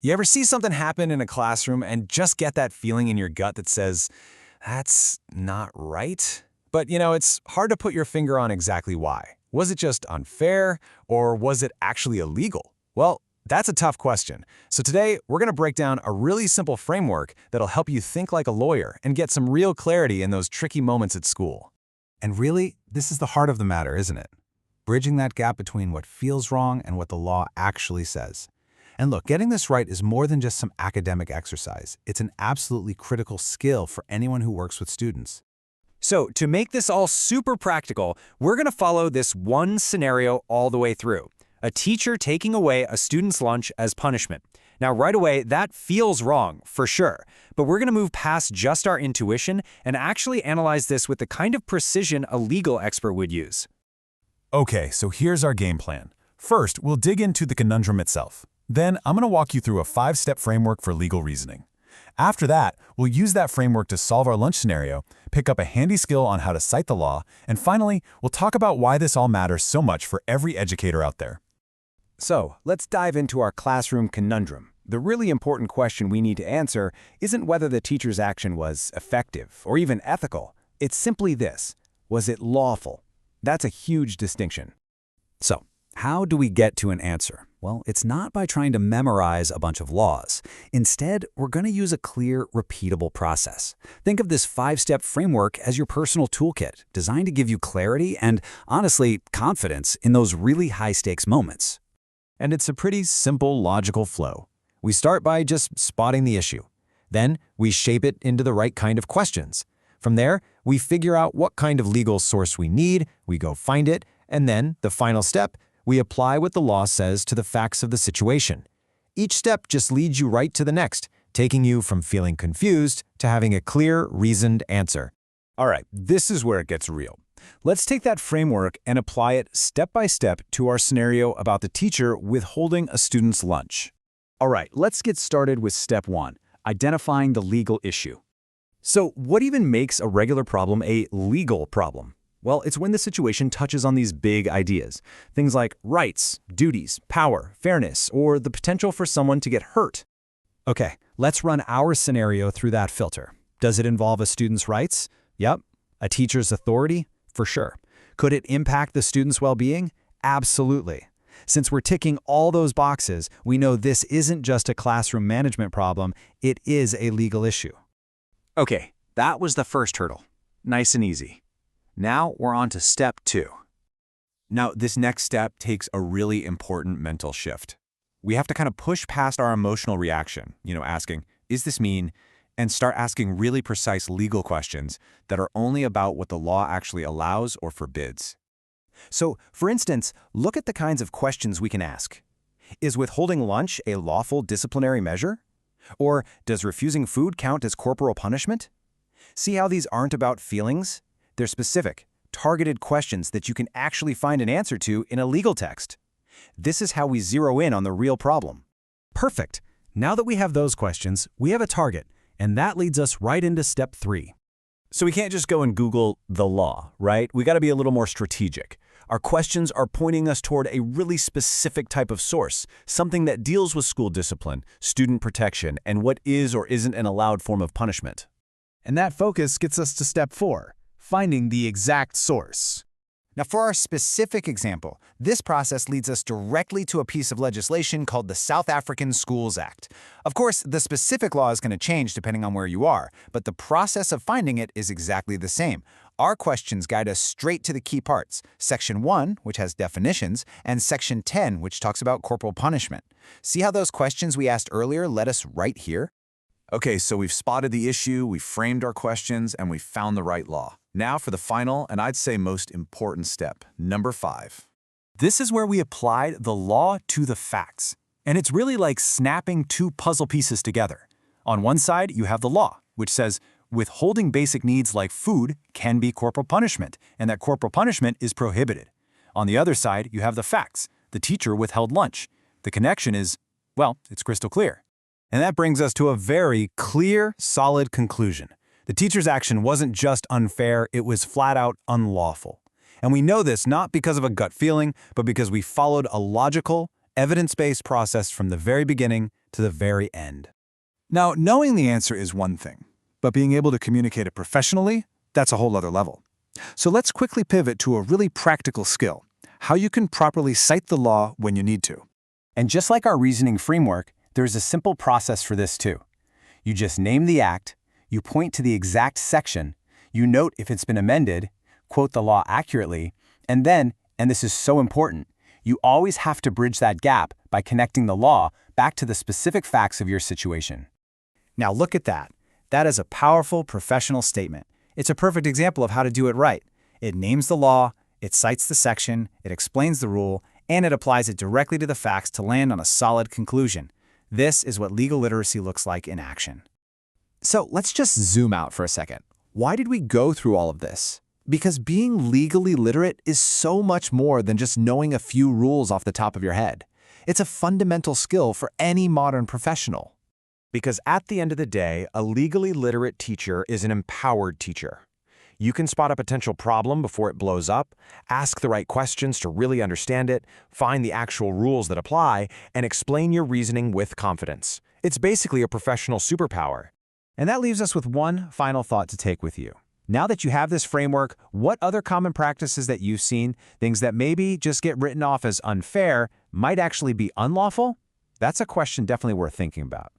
You ever see something happen in a classroom and just get that feeling in your gut that says, that's not right? But it's hard to put your finger on exactly why. Was it just unfair, or was it actually illegal? Well, that's a tough question. So today, we're going to break down a really simple framework that'll help you think like a lawyer and get some real clarity in those tricky moments at school. And really, this is the heart of the matter, isn't it? Bridging that gap between what feels wrong and what the law actually says. And look, getting this right is more than just some academic exercise. It's an absolutely critical skill for anyone who works with students. So to make this all super practical, we're going to follow this one scenario all the way through. A teacher taking away a student's lunch as punishment. Now, right away, that feels wrong, for sure. But we're going to move past just our intuition and actually analyze this with the kind of precision a legal expert would use. Okay, so here's our game plan. First, we'll dig into the conundrum itself. Then, I'm going to walk you through a 5-step framework for legal reasoning. After that, we'll use that framework to solve our lunch scenario, pick up a handy skill on how to cite the law, and finally, we'll talk about why this all matters so much for every educator out there. So, let's dive into our classroom conundrum. The really important question we need to answer isn't whether the teacher's action was effective or even ethical. It's simply this: was it lawful? That's a huge distinction. So, how do we get to an answer? Well, it's not by trying to memorize a bunch of laws. Instead, we're going to use a clear, repeatable process. Think of this 5-step framework as your personal toolkit, designed to give you clarity and, honestly, confidence in those really high-stakes moments. And it's a pretty simple, logical flow. We start by just spotting the issue. Then, we shape it into the right kind of questions. From there, we figure out what kind of legal source we need, we go find it, and then, the final step, we apply what the law says to the facts of the situation. Each step just leads you right to the next, taking you from feeling confused to having a clear, reasoned answer. All right, this is where it gets real. Let's take that framework and apply it step by step to our scenario about the teacher withholding a student's lunch. All right, let's get started with step 1, identifying the legal issue. So what even makes a regular problem a legal problem? Well, it's when the situation touches on these big ideas. Things like rights, duties, power, fairness, or the potential for someone to get hurt. Okay, let's run our scenario through that filter. Does it involve a student's rights? Yep. A teacher's authority? For sure. Could it impact the student's well-being? Absolutely. Since we're ticking all those boxes, we know this isn't just a classroom management problem, it is a legal issue. Okay, that was the first hurdle. Nice and easy. Now we're on to step 2. Now, this next step takes a really important mental shift. We have to kind of push past our emotional reaction, asking, is this mean? And start asking really precise legal questions that are only about what the law actually allows or forbids. So, for instance, look at the kinds of questions we can ask. Is withholding lunch a lawful disciplinary measure? Or does refusing food count as corporal punishment? See how these aren't about feelings? They're specific, targeted questions that you can actually find an answer to in a legal text. This is how we zero in on the real problem. Perfect. Now that we have those questions, we have a target, and that leads us right into step 3. So we can't just go and Google the law, right? We got to be a little more strategic. Our questions are pointing us toward a really specific type of source, something that deals with school discipline, student protection, and what is or isn't an allowed form of punishment. And that focus gets us to step 4, finding the exact source. Now, for our specific example, this process leads us directly to a piece of legislation called the South African Schools Act. Of course, the specific law is going to change depending on where you are, but the process of finding it is exactly the same. Our questions guide us straight to the key parts, Section 1, which has definitions, and Section 10, which talks about corporal punishment. See how those questions we asked earlier led us right here? Okay, so we've spotted the issue, we've framed our questions, and we've found the right law. Now for the final, and I'd say most important step, number 5. This is where we applied the law to the facts. And it's really like snapping 2 puzzle pieces together. On one side, you have the law, which says withholding basic needs like food can be corporal punishment, and that corporal punishment is prohibited. On the other side, you have the facts. The teacher withheld lunch. The connection is, well, it's crystal clear. And that brings us to a very clear, solid conclusion. The teacher's action wasn't just unfair, it was flat out unlawful. And we know this not because of a gut feeling, but because we followed a logical, evidence-based process from the very beginning to the very end. Now, knowing the answer is one thing, but being able to communicate it professionally, that's a whole other level. So let's quickly pivot to a really practical skill, how you can properly cite the law when you need to. And just like our reasoning framework, there's a simple process for this too. You just name the act, you point to the exact section, you note if it's been amended, quote the law accurately, and then, and this is so important, you always have to bridge that gap by connecting the law back to the specific facts of your situation. Now look at that. That is a powerful professional statement. It's a perfect example of how to do it right. It names the law, it cites the section, it explains the rule, and it applies it directly to the facts to land on a solid conclusion. This is what legal literacy looks like in action. So let's just zoom out for a second. Why did we go through all of this? Because being legally literate is so much more than just knowing a few rules off the top of your head. It's a fundamental skill for any modern professional. Because at the end of the day, a legally literate teacher is an empowered teacher. You can spot a potential problem before it blows up, ask the right questions to really understand it, find the actual rules that apply, and explain your reasoning with confidence. It's basically a professional superpower. And that leaves us with one final thought to take with you. Now that you have this framework, what other common practices that you've seen, things that maybe just get written off as unfair, might actually be unlawful? That's a question definitely worth thinking about.